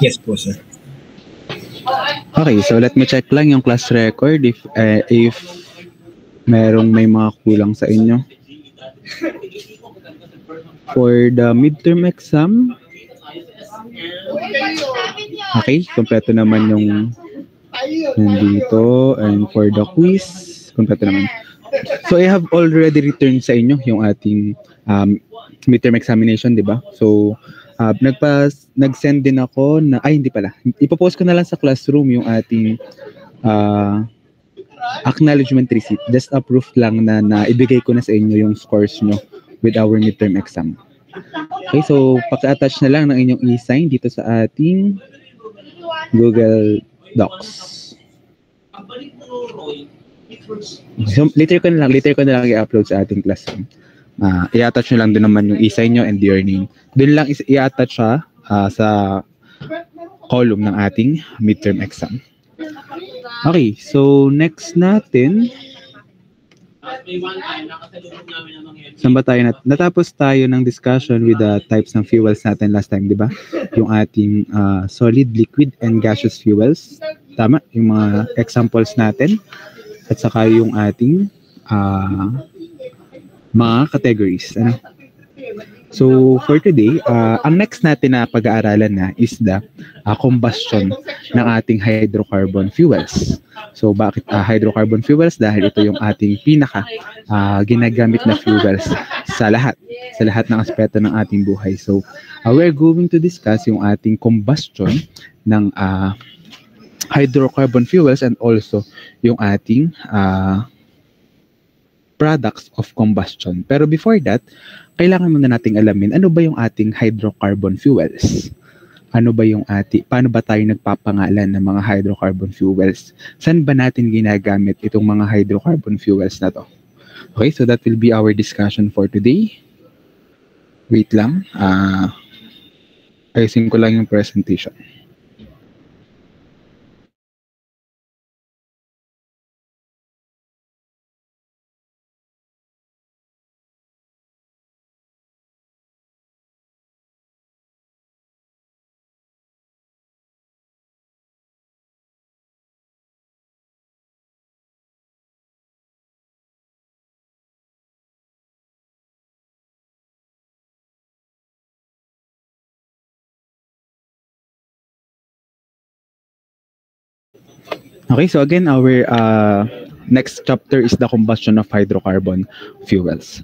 Yes po, sir. Okay, so let me check lang yung class record if may mga kulang sa inyo. For the midterm exam, okay, kompleto naman yung nandito. And for the quiz, kompleto naman. So I have already returned sa inyo yung ating midterm examination, di ba? So nag-send din ako na, hindi pala. Ipopost ko na lang sa classroom yung ating acknowledgement receipt. Just a proof lang na ibigay ko na sa inyo yung scores nyo with our midterm exam. Okay, so paki-attach na lang ng inyong e-sign dito sa ating Google Docs. So later ko na lang i-upload sa ating classroom. I-attach nyo lang din naman yung e-sign nyo and your name. Doon lang i-attach siya sa column ng ating midterm exam. Okay, so next natin, saan ba tayo natapos tayo ng discussion with the types ng fuels natin last time, di ba? Yung ating solid, liquid, and gaseous fuels. Tama? Yung mga examples natin. At saka yung ating mga categories. Ano? So for today, ang next natin na pag-aaralan na is the combustion ng ating hydrocarbon fuels. So bakit hydrocarbon fuels? Dahil ito yung ating pinaka ginagamit na fuels sa lahat ng aspeto ng ating buhay. So we're going to discuss yung ating combustion ng hydrocarbon fuels and also yung ating products of combustion. Pero before that, kailangan muna nating alamin ano ba yung ating hydrocarbon fuels? Paano ba tayo nagpapangalan ng mga hydrocarbon fuels? Saan ba natin ginagamit itong mga hydrocarbon fuels na to? Okay, so that will be our discussion for today. Wait lang. Ayusin ko lang yung presentation. Okay, so again, our next chapter is the combustion of hydrocarbon fuels.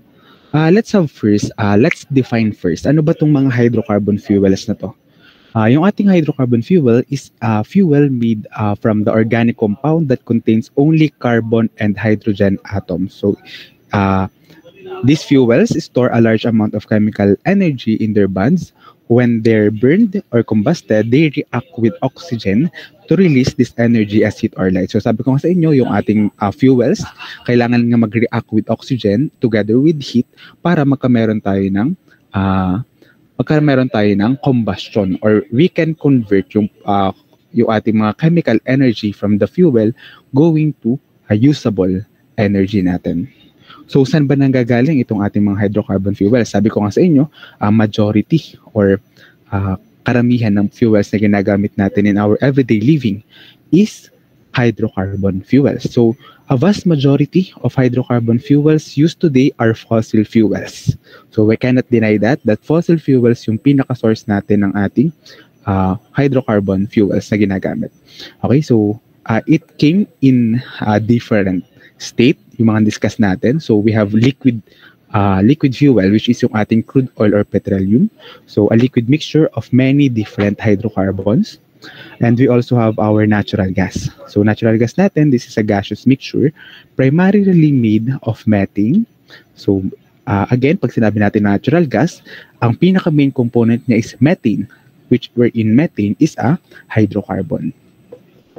Let's define first. Ano ba tong mga hydrocarbon fuels na to? Yung ating hydrocarbon fuel is fuel made from the organic compound that contains only carbon and hydrogen atoms. So, these fuels store a large amount of chemical energy in their bonds. When they're burned or combusted, they react with oxygen to release this energy as heat or light. So sabi ko nga sa inyo, yung ating fuels, kailangan nga mag-react with oxygen together with heat para magkameron tayo ng combustion, or we can convert yung ating mga chemical energy from the fuel going to a usable energy natin. So, saan ba nanggagaling itong ating mga hydrocarbon fuels? Sabi ko nga sa inyo, majority or karamihan ng fuels na ginagamit natin in our everyday living is hydrocarbon fuels. So, a vast majority of hydrocarbon fuels used today are fossil fuels. So, we cannot deny that fossil fuels yung pinaka-source natin ng ating hydrocarbon fuels na ginagamit. Okay, so it came in a different state, yung mga discuss natin. So we have liquid fuel, which is yung ating crude oil or petroleum. So a liquid mixture of many different hydrocarbons. And we also have our natural gas. So natural gas natin, this is a gaseous mixture primarily made of methane. So again, pag sinabi natin natural gas, ang pinaka-main component niya is methane, which wherein methane is a hydrocarbon.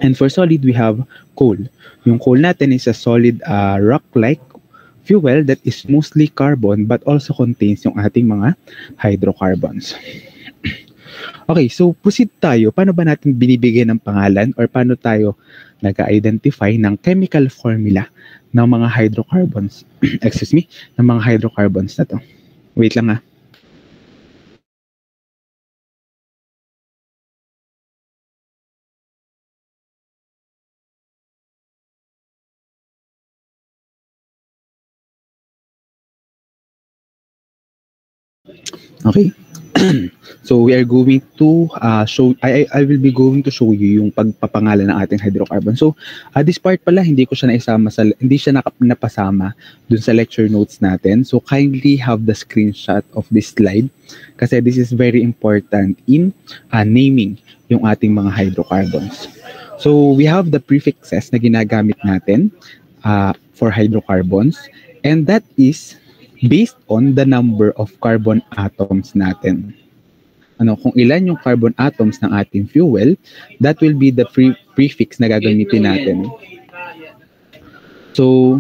And for solid, we have coal. Yung coal natin is a solid rock-like fuel that is mostly carbon but also contains yung ating mga hydrocarbons. Okay, so proceed tayo. Paano ba natin binibigyan ng pangalan or paano tayo nag-identify ng chemical formula ng mga hydrocarbons? Ng mga hydrocarbons na to. Wait lang . Okay. So we are going to I will be going to show you yung pagpapangalan ng ating hydrocarbon. So this part pala hindi ko siya hindi siya napasama dun sa lecture notes natin. So kindly have the screenshot of this slide kasi this is very important in naming yung ating mga hydrocarbons. So we have the prefixes na ginagamit natin for hydrocarbons, and that is based on the number of carbon atoms natin. Kung ilan yung carbon atoms ng ating fuel, that will be the prefix na gagamitin natin. So,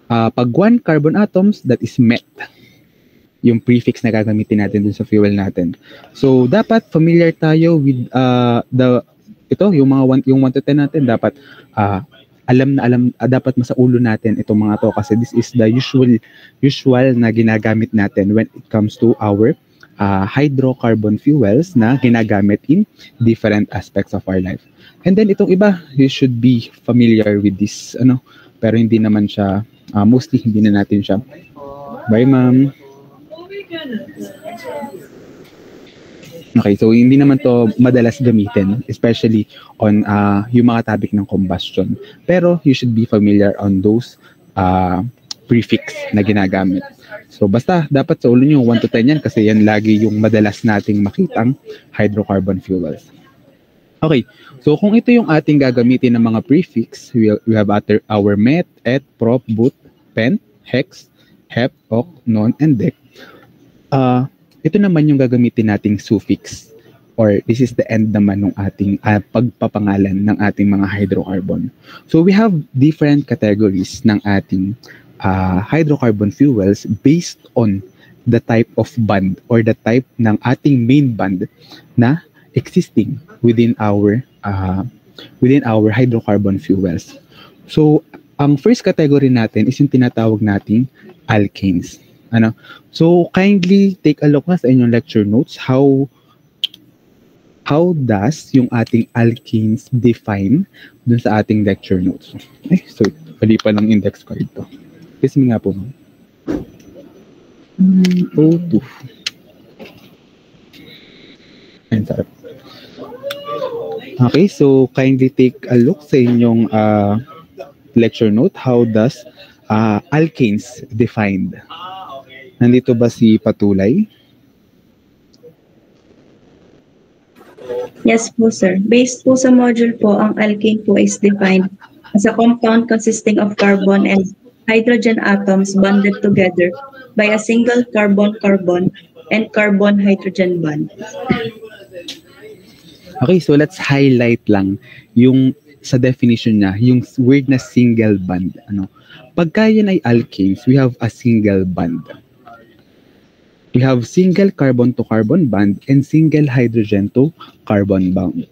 pag 1 carbon atoms, that is met. Yung prefix na gagamitin natin dun sa fuel natin. So, dapat familiar tayo with yung 1 to 10 natin, dapat dapat masa ulo natin itong mga to kasi this is the usual na ginagamit natin when it comes to our hydrocarbon fuels na ginagamit in different aspects of our life. And then itong iba, you should be familiar with this pero hindi naman siya mostly hindi na natin siya. Bye ma'am. Okay, so hindi naman to madalas gamitin, especially on yung mga topic ng combustion. Pero you should be familiar on those prefix na ginagamit. So basta dapat sa ulo nyo 1 to 10 yan kasi yan lagi yung madalas nating makitang hydrocarbon fuels. Okay, so kung ito yung ating gagamitin ng mga prefix, we have our met, et, prop, but, pent, hex, hep, oc, non, and dec. Ito naman yung gagamitin nating suffix or this is the end naman ng ating pagpapangalan ng ating mga hydrocarbon. So we have different categories ng ating hydrocarbon fuels based on the type of bond or the type ng ating main bond na existing within our hydrocarbon fuels. So ang first category natin is yung tinatawag nating alkanes. So kindly take a look sa inyong lecture notes how does yung ating alkanes define dun sa ating lecture notes. So pali pa ng index card to. Kasi nga po. O2. Ayun, sarap. Okay, so kindly take a look sa inyong lecture note. How does alkanes defined? Nandito ba si Patulay? Yes po, sir. Based po sa module po, ang alkane po is defined as a compound consisting of carbon and hydrogen atoms bonded together by a single carbon-carbon and carbon-hydrogen bond. Okay, so let's highlight lang yung sa definition niya, yung word na single bond. Pagka yan ay alkanes, we have a single bond. We have single carbon to carbon bond and single hydrogen to carbon bond.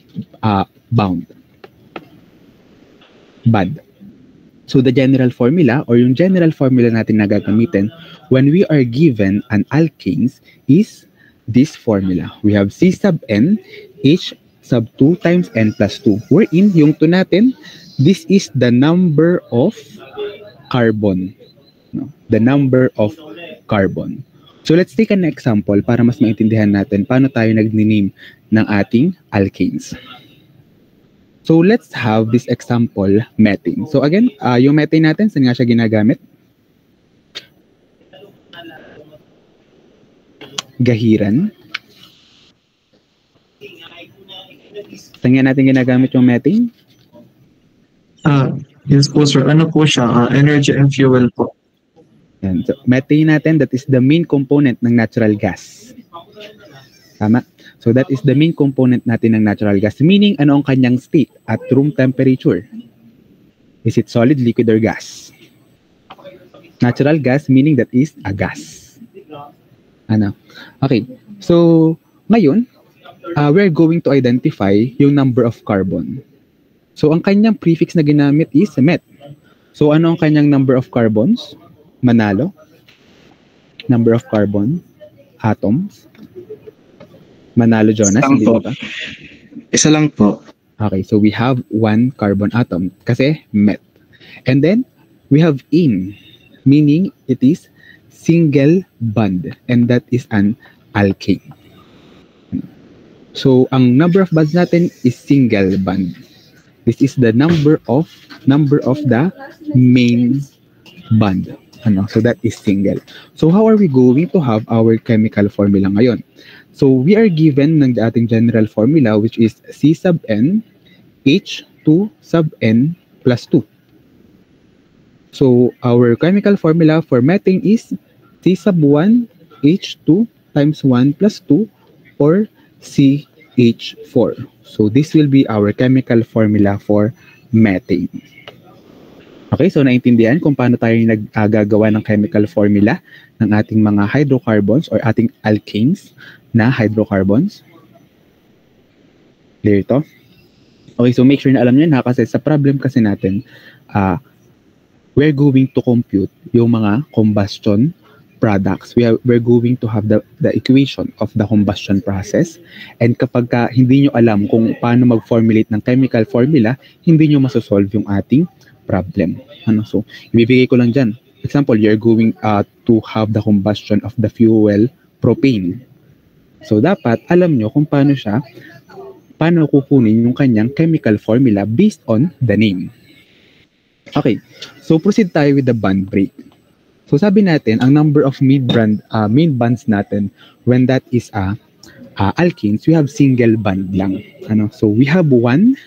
So the general formula or yung general formula natin na gagamitin when we are given an alkanes is this formula. We have C sub n H sub 2 times n plus 2. Wherein yung 2 natin, this is the number of carbon. The number of carbon. So let's take an example para mas maintindihan natin paano tayo nag-name ng ating alkanes. So let's have this example, methane. So again, yung methane natin, saan nga siya ginagamit? Gahiran. Saan nga natin ginagamit yung methane? Yes po sir, ano po siya? Energy and fuel po. Yan. So, methane natin, that is the main component ng natural gas. Tama? So that is the main component natin ng natural gas. Meaning, ano ang kanyang state at room temperature? Is it solid, liquid, or gas? Natural gas, meaning that is a gas. Okay. So, ngayon, we're going to identify yung number of carbon. So, ang kanyang prefix na ginamit is met. So, ano ang kanyang number of carbons? Manalo. Number of carbon atoms. Manalo, Jonas. Hindi ba? Isa lang po. Okay, so we have 1 carbon atom kasi met. And then, we have in, meaning it is single bond. And that is an alkane. So, ang number of bonds natin is single bond. This is the number of the main bond. So that is single. So how are we going to have our chemical formula ngayon? So we are given ng ating general formula, which is C sub n H2 sub n plus 2. So our chemical formula for methane is C sub 1 H2 times 1 plus 2 or CH4. So this will be our chemical formula for methane. Okay, so naintindihan kung paano tayo gagawa ng chemical formula ng ating mga hydrocarbons or ating alkanes na hydrocarbons. Clear ito? Okay, so make sure na alam nyo na kasi sa problem kasi natin, we're going to compute yung mga combustion products. We're going to have the equation of the combustion process. And kapag hindi nyo alam kung paano mag-formulate ng chemical formula, hindi nyo masosolve yung ating problem. So, ibibigay ko lang dyan. Example, you're going to have the combustion of the fuel propane. So, dapat alam nyo kung paano kukunin yung kanyang chemical formula based on the name. Okay, so proceed tayo with the bond break. So sabi natin, ang number of main bonds natin when that is alkanes, we have single bond lang. So we have one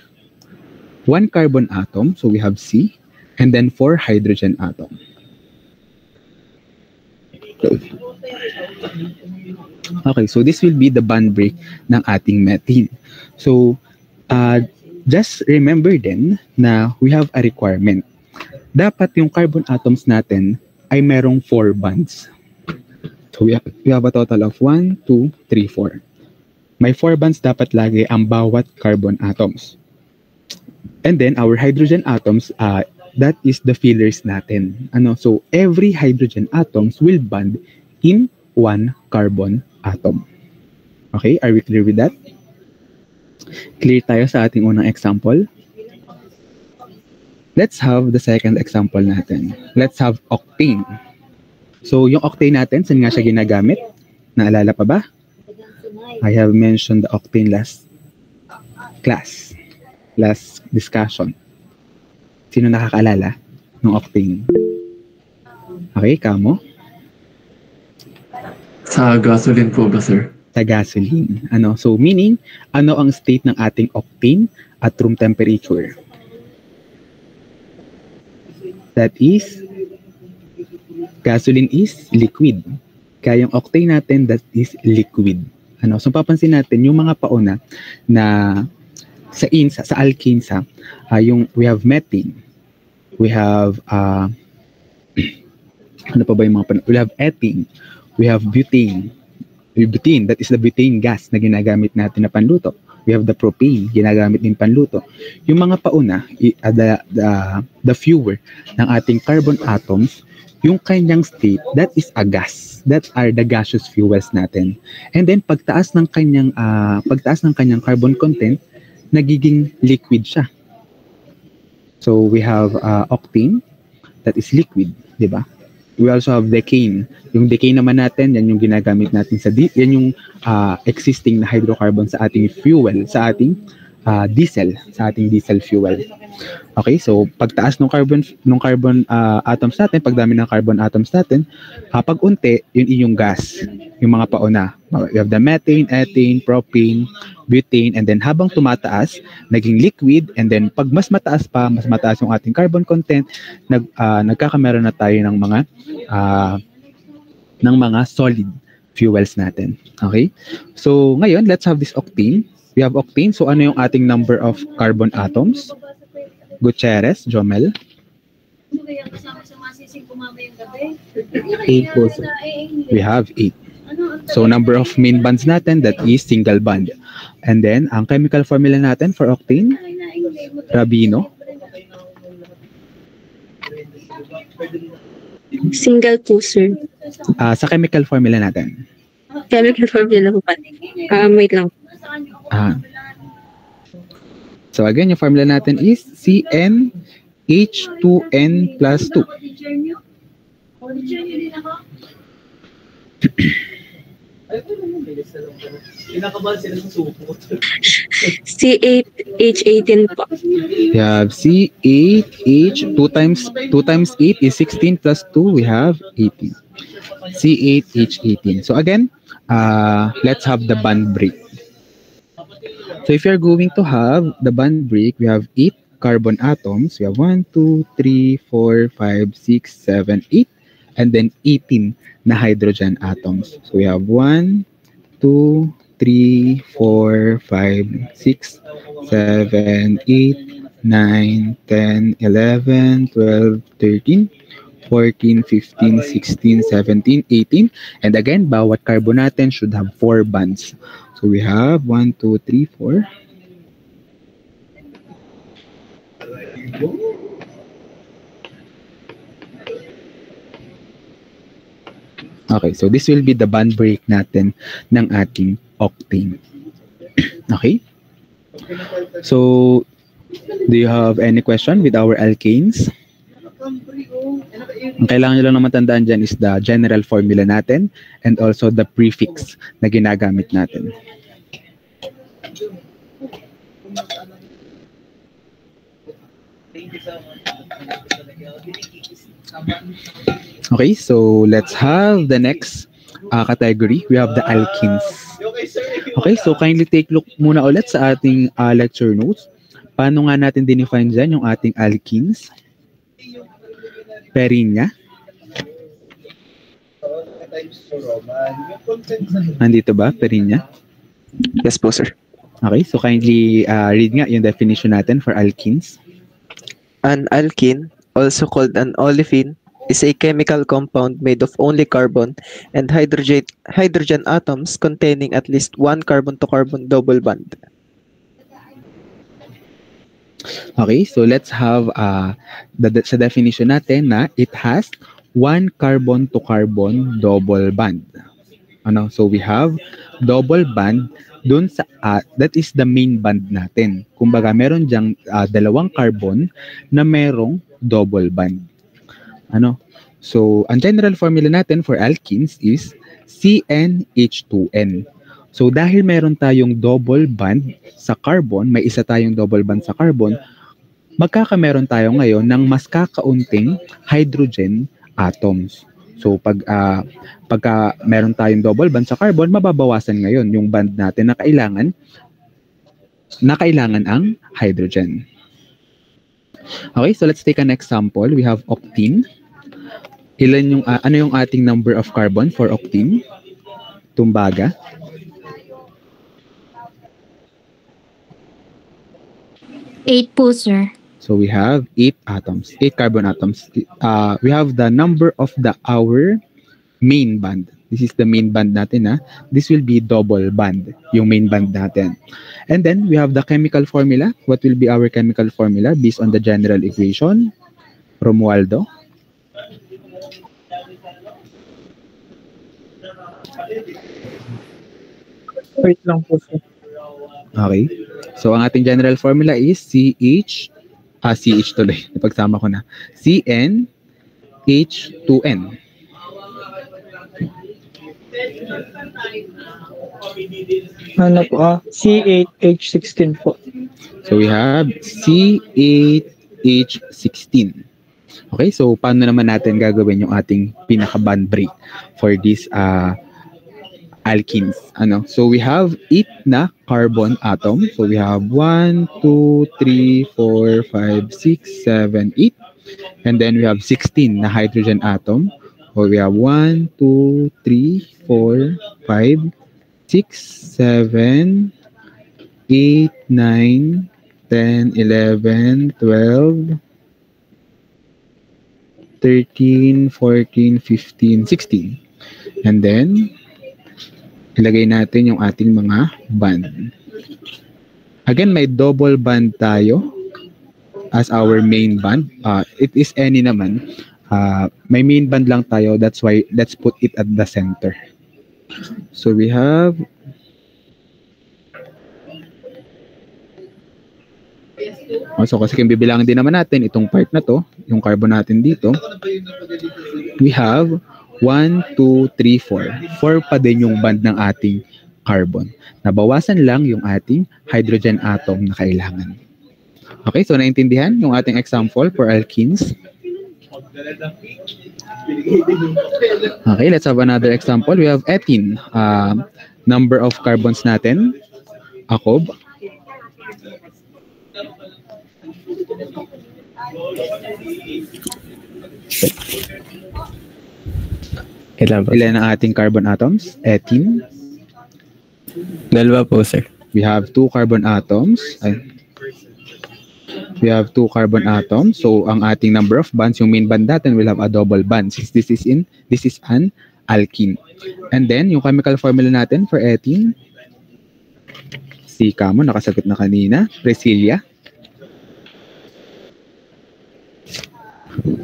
carbon atom, so we have C, and then 4 hydrogen atom. Okay, so this will be the bond break ng ating methane. So just remember then na we have a requirement. Dapat yung carbon atoms natin ay merong 4 bonds. So we have a total of 1, 2, 3, 4. May 4 bonds dapat lagi ang bawat carbon atoms. And then our hydrogen atoms, that is the fillers natin. So every hydrogen atoms will bond in 1 carbon atom. Okay, are we clear with that? Clear tayo sa ating unang example. Let's have the second example natin. Let's have octane. So, yung octane natin, saan nga siya ginagamit? Naalala pa ba? I have mentioned the octane last discussion. Sino nakakaalala ng octane? Okay, kamo? Sa gasoline po ba, sir? Sa gasoline. So, meaning, ano ang state ng ating octane at room temperature? That is, gasoline is liquid. Kaya yung octane natin, that is liquid. So papansin natin, yung mga pauna na sa alkanes, we have methane. We have, ano pa ba yung mga pauna? We have ethane. We have butane. Butane, that is the butane gas na ginagamit natin na panluto. We have the propane, ginagamit din panluto. Yung mga pauna, the fuel ng ating carbon atoms, yung kanyang state, that is a gas. That are the gaseous fuels natin. And then pagtaas ng kanyang carbon content, nagiging liquid siya. So we have octane, that is liquid, di ba? We also have decane. Yung decane naman natin, yan yung ginagamit natin yan yung existing na hydrocarbon sa ating fuel, sa ating diesel fuel. Okay, so pagtaas ng carbon atoms natin, pagdami ng carbon atoms natin, pag unti, yun yung gas, yung mga pauna. We have the methane, ethane, propane, butane, and then habang tumataas, naging liquid, and then pag mas mataas yung ating carbon content, nagkakameron na tayo ng mga solid fuels natin. Okay? So ngayon, let's have this octane. We have octane. So ano yung ating number of carbon atoms? Gutierrez, Jomel. 8 po. We have 8. So number of main bonds natin, that is single bond. And then, ang chemical formula natin for octane, Rabino. Single po, sir. Sa chemical formula natin. Chemical formula po pa. Wait lang. So again, yung formula natin is CnH2n plus 2. C8H18 po. We have C8H, 2 times 8 is 16 plus 2, we have 18. C8H18. So again, let's have the bond break. So if you're going to have the bond break, we have 8 carbon atoms. We have 1, 2, 3, 4, 5, 6, 7, 8, and then 18 na hydrogen atoms. So we have 1, 2, 3, 4, 5, 6, 7, 8, 9, 10, 11, 12, 13, 14, 15, 16, 17, 18. And again, bawat carbon natin should have 4 bonds. So we have 1, 2, 3, 4. Okay, so this will be the bond break natin ng ating octane. Okay? So, do you have any question with our alkanes? Ang kailangan nyo lang naman tandaan dyan is the general formula natin and also the prefix na ginagamit natin. Okay, so let's have the next category. We have the alkenes. Okay, so kindly take look muna ulit sa ating lecture notes. Paano nga natin dinefine dyan yung ating alkenes? Perinya. Nandito ba, perinya? Yes po, sir. Okay, so kindly read nga yung definition natin for alkenes. An alkene, also called an olefin, is a chemical compound made of only carbon and hydrogen atoms containing at least one carbon-to-carbon double bond. Okay, so let's have sa definition natin na it has one carbon-to-carbon double bond. Ano? So we have double bond dun sa that is the main bond natin. Kumbaga meron diyang dalawang carbon na merong double bond. Ano? So ang general formula natin for alkenes is CnH2n. So dahil meron tayong double bond sa carbon, may isa tayong double bond sa carbon, magkakameron tayo ngayon ng mas kakaunting hydrogen atoms. So pagka meron tayong double bond sa carbon, mababawasan ngayon yung bond natin na kailangan ang hydrogen. Okay, so let's take an example. We have octene. Ilan yung ano yung ating number of carbon for octene? Tumbaga. Eight po, sir. So we have 8 atoms, 8 carbon atoms. We have the number of our main bond. This is the main bond natin. This will be double bond, yung main bond natin. And then we have the chemical formula. What will be our chemical formula based on the general equation? Romualdo. Wait lang po, sir. Okay. So ang ating general formula is CH tuloy. Napagsama ko na. CnH2n. Ano po? C8H16 po. So we have C8H16. Okay, so paano naman natin gagawin yung ating pinaka-bond break for this alkenes? Ano? So we have 8 na carbon atom. So we have 1, 2, 3, 4, 5, 6, 7, 8. And then we have 16 na hydrogen atom. So we have 1, 2, 3, 4, 5, 6, 7, 8, 9, 10, 11, 12, 13, 14, 15, 16. And then, ilagay natin yung ating mga bond. Again, may double bond tayo as our main bond. It is any naman. May main bond lang tayo. That's why, let's put it at the center. So we have so kasi kung bibilangin din naman natin itong part na to, yung carbon natin dito, we have 1, 2, 3, 4. 4 pa din yung band ng ating carbon. Nabawasan lang yung ating hydrogen atom na kailangan. Okay, so naintindihan yung ating example for alkenes. Okay, let's have another example. We have ethene. Number of carbons natin, akob. Ilan ang ating carbon atoms? Ethene. 2 po, sir. We have 2 carbon atoms. We have 2 carbon atoms. So, ang ating number of bonds, yung main band natin will have a double bond since this is an alkene. And then, yung chemical formula natin for ethene, si Camo, nakasagot na kanina, Priscilla.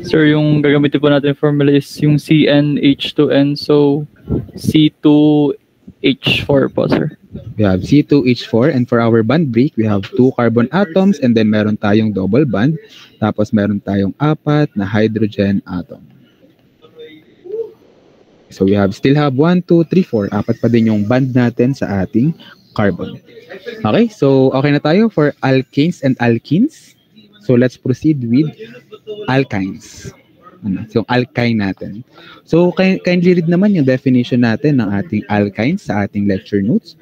Sir, yung gagamitin po natin formula is yung CnH2n, so C2H4 po, sir. We have C2H4, and for our bond break, we have 2 carbon atoms, and then meron tayong double bond, tapos meron tayong 4 na hydrogen atom. So we still have 1, 2, 3, 4. 4 pa din yung bond natin sa ating carbon. Okay, so okay na tayo for alkanes and alkenes. So let's proceed with alkynes. So alkyne natin. So kindly read naman yung definition natin ng ating alkynes sa ating lecture notes.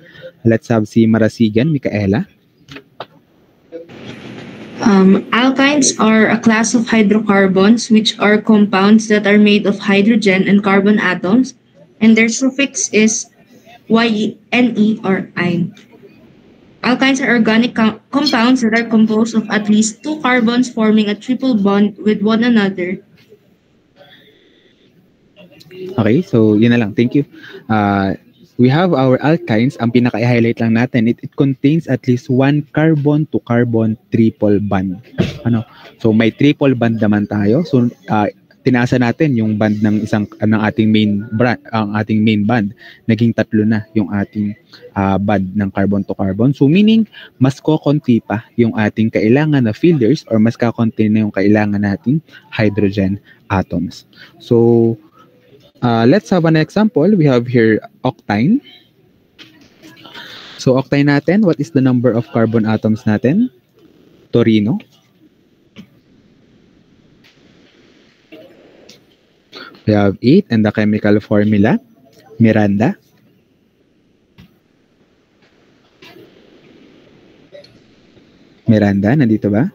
Let's have si Marasigan, Micaela. Alkynes are a class of hydrocarbons which are compounds that are made of hydrogen and carbon atoms, and their suffix is YNE or -ine. Alkynes are organic compounds that are composed of at least 2 carbons forming a triple bond with one another. Okay, so yun na lang. Thank you. We have our alkynes. Ang pinaka-highlight lang natin, it contains at least 1 carbon to carbon triple bond. So may triple bond naman tayo. So tinasa natin yung bond ng ating main bond. Naging 3 na yung ating bond ng carbon to carbon. So meaning mas kokonti pa yung ating kailangan na fillers or mas kakonti na yung kailangan nating hydrogen atoms. So let's have an example. We have here octane. So octane natin, what is the number of carbon atoms natin? Torino. We have 8 and the chemical formula, Miranda. Miranda, nandito ba?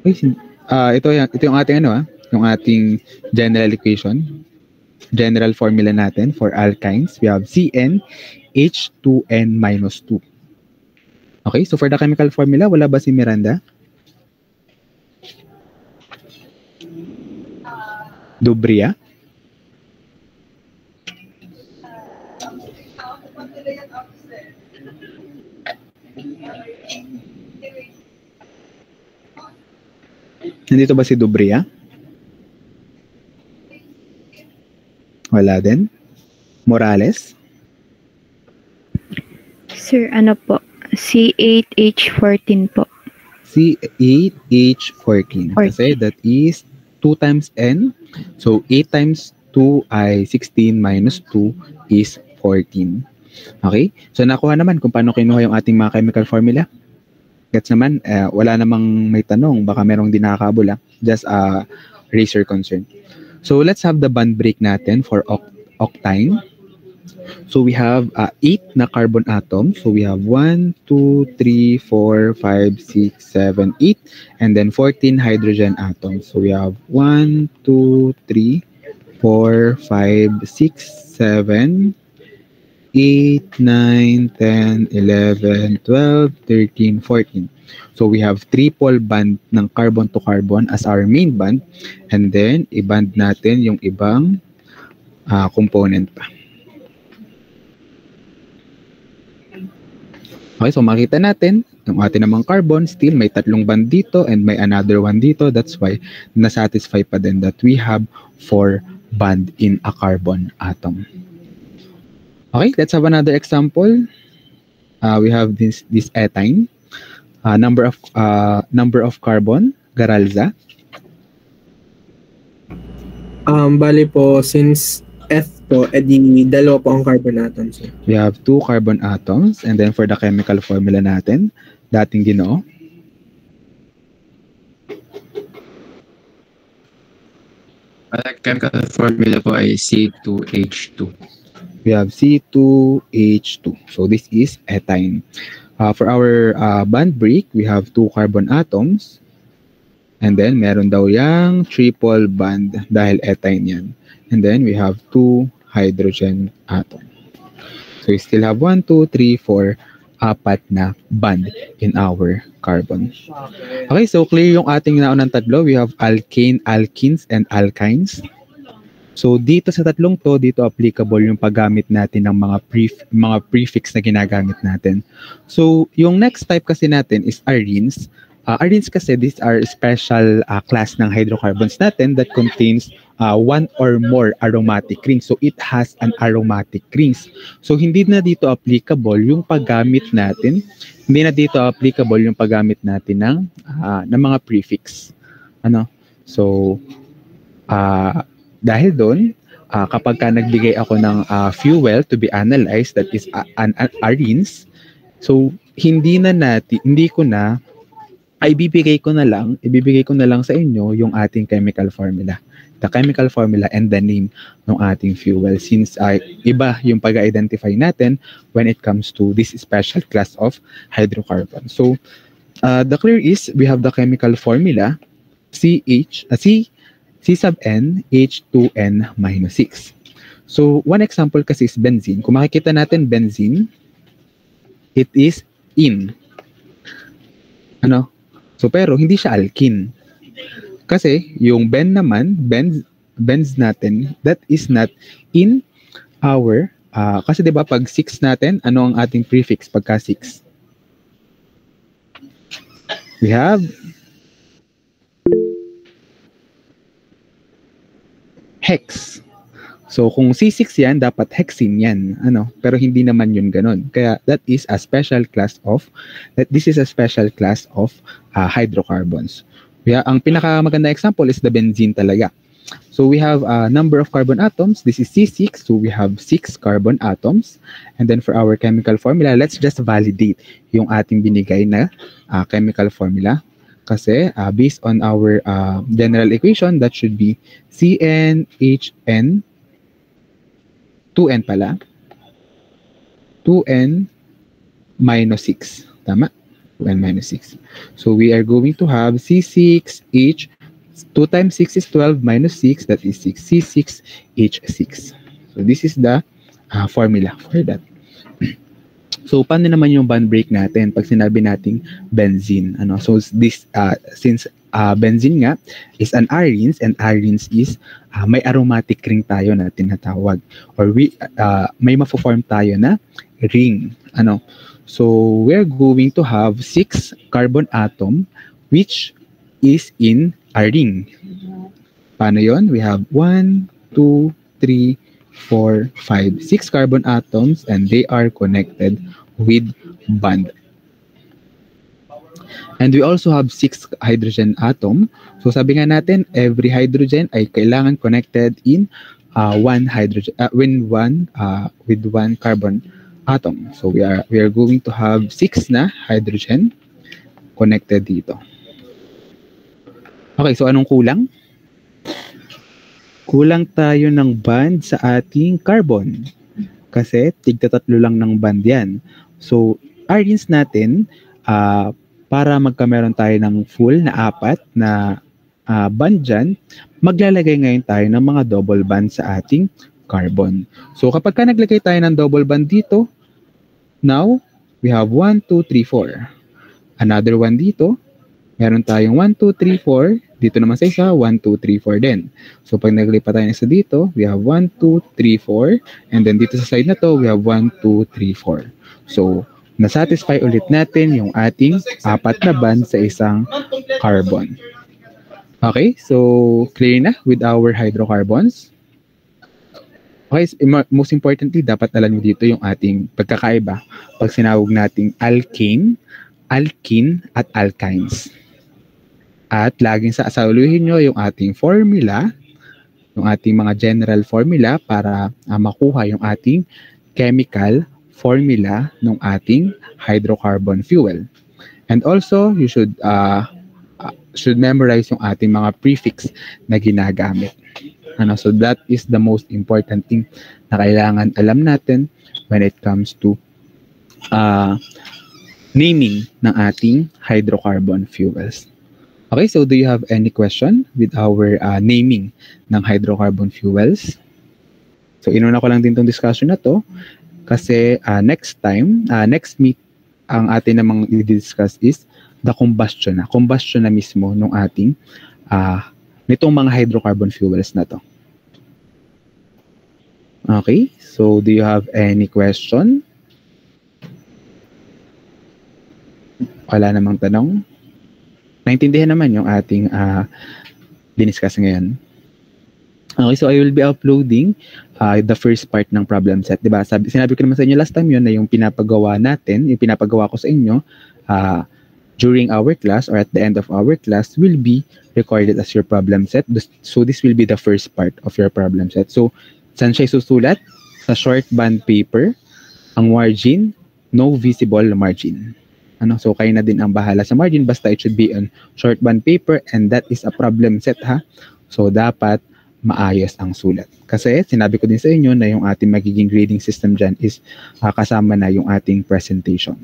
Ito yung ating yung ating general equation, general formula natin for alkynes. We have CnH2n-2. Okay, so for the chemical formula, wala ba si Miranda? Dubria. Nandito ba si Dubria? Wala din. Morales? Sir, po? C8H14 po. C8H14. Kasi that is 2 times N. So 8 times 2 ay 16 minus 2 is 14. Okay? So nakuha naman kung paano kinuha yung ating mga chemical formula. Gets naman, wala namang may tanong, baka merong di nakakabula. Just raise your concern. So let's have the bond break natin for octane. So we have 8 na carbon atoms. So we have 1, 2, 3, 4, 5, 6, 7, 8. And then 14 hydrogen atoms. So we have 1, 2, 3, 4, 5, 6, 7, 8, 9, 10, 11, 12, 13, 14. So we have triple bond ng carbon to carbon as our main bond. And then, i-bond natin yung ibang component pa. Okay, so makita natin, yung ating namang carbon, still may 3 bond dito and may another one dito. That's why nasatisfy pa din that we have 4 bond in a carbon atom. Okay, let's have another example. We have this ethane. Number of carbon, Garalza? Bali po, since F po, edi dalawa po ang carbon atoms. We have 2 carbon atoms. And then for the chemical formula natin, dating Ginoo. Chemical formula po ay C2H2. We have C2H2. So this is ethine. For our bond break, we have 2 carbon atoms. And then meron daw yang triple bond dahil ethine yan. And then we have 2 hydrogen atom. So we still have 1, 2, 3, 4, 4 na bond in our carbon. Okay, so clear yung ating naunang tatlo. We have alkane, alkenes, and alkynes. So dito sa tatlong to, dito applicable yung paggamit natin ng mga prefix na ginagamit natin. So yung next type kasi natin is arenes. Arenes kasi these are special class ng hydrocarbons natin that contains one or more aromatic rings. So it has an aromatic rings. So hindi na dito applicable yung paggamit natin. Hindi na dito applicable yung paggamit natin ng mga prefix. Ano? So dahil doon, kapag ka nagbigay ako ng fuel to be analyzed, that is an arenes, so ibibigay ko na lang sa inyo yung ating chemical formula. The chemical formula and the name ng ating fuel, since iba yung pag-identify natin when it comes to this special class of hydrocarbon. So the clear is we have the chemical formula C sub N H2N minus 6. So one example kasi is benzene. Kung makikita natin benzene, it is in. Ano? So pero hindi siya alkene. Kasi yung benz natin, that is not in our kasi 'di ba pag 6 natin, ano ang ating prefix pagka 6? We have hex. So kung C6 yan, dapat hexene yan. Ano? Pero hindi naman yun ganun. Kaya this is a special class of hydrocarbons. Ang pinakamaganda example is the benzene talaga. So we have a number of carbon atoms. This is C6. So we have 6 carbon atoms. And then for our chemical formula, let's just validate yung ating binigay na chemical formula. Kasi based on our general equation, that should be CnHn 2n pala. 2n minus 6. Tama? 2n minus 6. So we are going to have C6H. 2 times 6 is 12 minus 6. That is 6. C6H6. So this is the formula for that. So paano naman yung bond break natin pag sinabi nating benzene? Ano? So this since benzene nga is an arenes, and arenes is may aromatic ring tayo na tinatawag, or may mafo-form tayo na ring. Ano? So we're going to have 6 carbon atom which is in a ring. Paano yon? We have 1, 2, 3, 4, 5, 6 carbon atoms, and they are connected with bond. And we also have 6 hydrogen atom. So sabi nga natin, every hydrogen ay kailangan connected in with one carbon atom. So we are going to have 6 na hydrogen connected dito. Okay, so anong kulang? Kulang tayo ng bond sa ating carbon. Kasi tigta-tatlo lang ng bond yan. So, arenes natin, para magkameron tayo ng full na 4 na bond dyan, maglalagay ngayon tayo ng mga double bond sa ating carbon. So, kapag ka naglagay tayo ng double bond dito, now, we have 1, 2, 3, 4. Another one dito, meron tayong 1, 2, 3, 4. Dito naman sa isa, 1, 2, 3, 4 din. So, pag naglipat tayo na sa dito, we have 1, 2, 3, 4. And then dito sa side na to, we have 1, 2, 3, 4. So, nasatisfy ulit natin yung ating 4 na bond sa isang carbon. Okay, so clear na with our hydrocarbons. Okay, most importantly, dapat alam nyo dito yung ating pagkakaiba pag sinawag nating alkane, alkene, at alkynes. At laging sasaluhin nyo yung ating formula, yung ating mga general formula para makuha yung ating chemical formula ng ating hydrocarbon fuel. And also, you should memorize yung ating mga prefix na ginagamit. So that is the most important thing na kailangan alam natin when it comes to naming ng ating hydrocarbon fuels. Okay, so do you have any question with our naming ng hydrocarbon fuels? So inuna ko lang din tong discussion na to kasi next meet, ang atin namang i-discuss is the combustion na mismo ng ating nitong mga hydrocarbon fuels na to. Okay, so do you have any question? Wala namang tanong? Naintindihan naman yung ating diniscuss ngayon. Okay, so I will be uploading the first part ng problem set. Diba? Sinabi ko naman sa inyo last time yun na yung pinapagawa ko sa inyo during our class or at the end of our class will be recorded as your problem set. So this will be the first part of your problem set. So saan siya isusulat? Sa short band paper, ang margin, no visible margin. So kayo na din ang bahala sa margin, basta it should be on short band paper and that is a problem set ha. So dapat maayos ang sulat. Kasi sinabi ko din sa inyo na yung ating magiging grading system dyan is kasama na yung ating presentation.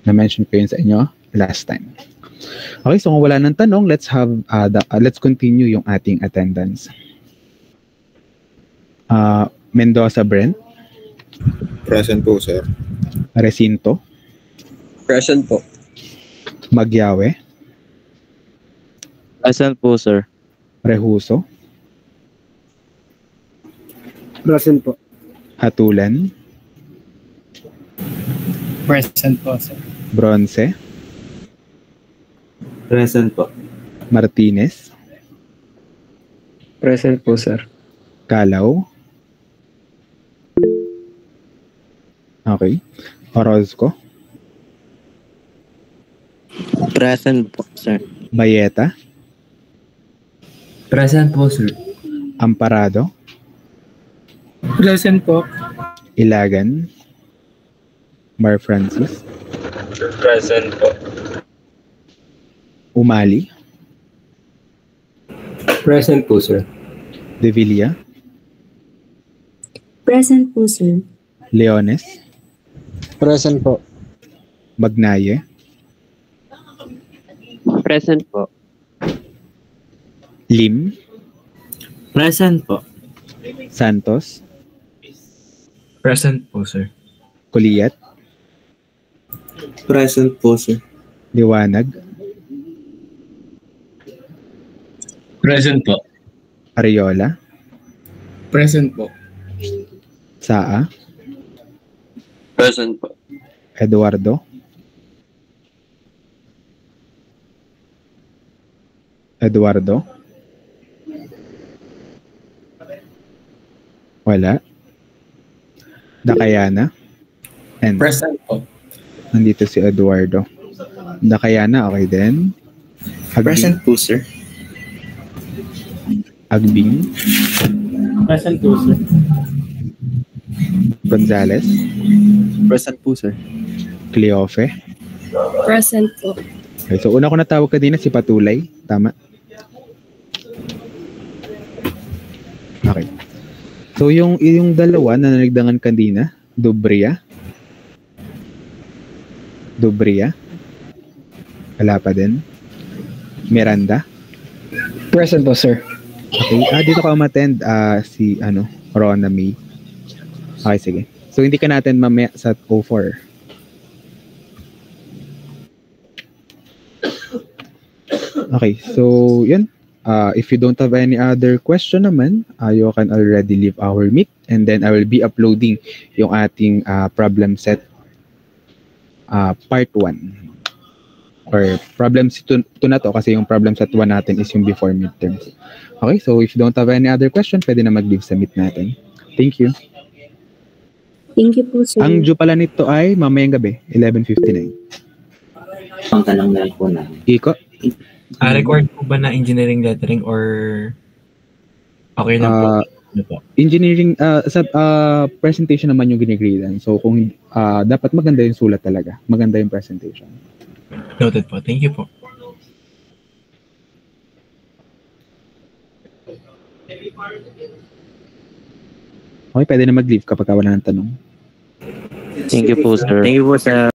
Na-mention ko yun sa inyo last time. Okay, so kung wala nang tanong, let's continue yung ating attendance. Mendoza Brent. Present po, sir. Recinto. Present po. Magyawe. Present po, sir. Rehuso. Present po. Hatulan. Present po, sir. Bronze. Present po. Martinez. Present po, sir. Calaw. Okay. Orozco. Present po, sir. Bayeta. Present po, sir. Amparado. Present po. Ilagan. Mar Francis. Present po. Umali. Present po, sir. De Villa. Present po, sir. Leones. Present po. Magnaye. Present po. Lim. Present po. Santos. Present po, sir. Kuliyat. Present po, sir. Liwanag. Present po. Ariola. Present po. Saa. Present po. Eduardo. Eduardo. Wala. Dakayana. And Present po. nandito si Eduardo. Dakayana, okay din. Present po, sir. Agbing. Present po, sir. Gonzales. Present po, sir. Cleofe. Present po. Okay, so una ko natawag kanina si Patulay. Tama? Okay. So yung dalawa na nanagdangan kanina, Dobria. Wala pa din. Miranda. Present po, sir. Okay. Dito ka umattend si Rona May. Okay, sige. So hindi ka natin mamaya sa 04. Okay, so yun. If you don't have any other question naman, you can already leave our meet and then I will be uploading yung ating problem set part 1. Or problem set 2 na to kasi yung problem set 1 natin is yung before midterms. Okay, so if you don't have any other question, pwede na mag-leave sa meet natin. Thank you. Thank you po, sir. Ang due pala nito ay mamayang gabi, 11:59. Ang tanong na po na. Iko? Required po ba na engineering lettering or okay na po? Ano po? Engineering, sa presentation naman yung ginigradean. So, kung dapat maganda yung sulat talaga. Maganda yung presentation. Noted po. Thank you po. Okay, pwede na mag-leave kapag wala ng tanong. Thank you po, sir. Thank you po, sir.